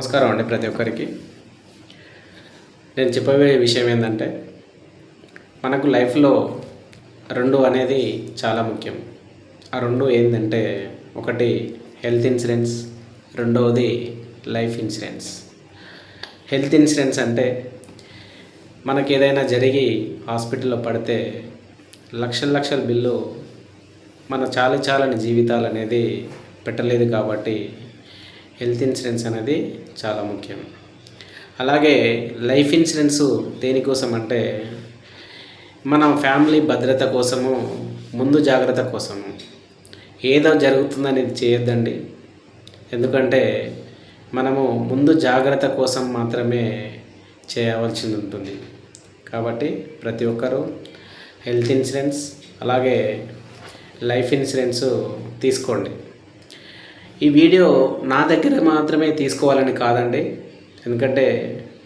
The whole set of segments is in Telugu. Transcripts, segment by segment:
నమస్కారం అండి ప్రతి ఒక్కరికి. నేను చెప్పబోయే విషయం ఏంటంటే, మనకు లైఫ్లో రెండు అనేది చాలా ముఖ్యం. ఆ రెండు ఏంటంటే, ఒకటి హెల్త్ ఇన్సూరెన్స్, రెండవది లైఫ్ ఇన్సూరెన్స్. హెల్త్ ఇన్సూరెన్స్ అంటే మనకి ఏదైనా జరిగి హాస్పిటల్లో పడితే లక్షల లక్షల బిల్లు మన చాలని జీవితాలు అనేది పెట్టలేదు కాబట్టి హెల్త్ ఇన్సూరెన్స్ అనేది చాలా ముఖ్యం. అలాగే లైఫ్ ఇన్సూరెన్స్ దేనికోసం అంటే మన ఫ్యామిలీ భద్రత కోసము, ముందు జాగ్రత్త కోసము. ఏదో జరుగుతుందని చేయొద్దండి. ఎందుకంటే మనము ముందు జాగ్రత్త కోసం మాత్రమే చేయవలసి ఉంటుంది. కాబట్టి ప్రతి ఒక్కరూ హెల్త్ ఇన్సూరెన్స్ అలాగే లైఫ్ ఇన్సూరెన్స్ తీసుకోండి. ఈ వీడియో నా దగ్గర మాత్రమే తీసుకోవాలని కాదండి. ఎందుకంటే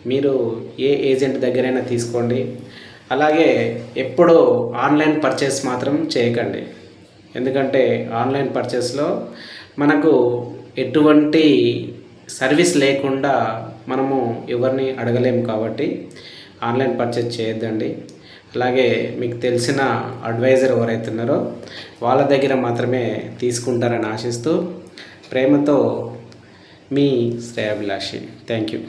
మీరు ఏ ఏజెంట్ దగ్గరైనా తీసుకోండి. అలాగే ఎప్పుడూ ఆన్లైన్ పర్చేస్ మాత్రం చేయకండి. ఎందుకంటే ఆన్లైన్ పర్చేస్లో మనకు ఎటువంటి సర్వీస్ లేకుండా మనము ఎవరిని అడగలేము కాబట్టి ఆన్లైన్ పర్చేస్ చేయొద్దండి. అలాగే మీకు తెలిసిన అడ్వైజర్ ఎవరైతే ఉన్నారో వాళ్ళ దగ్గర మాత్రమే తీసుకుంటారని ఆశిస్తూ ప్రేమతో మీ శ్రేయాభిలాషి. Thank you.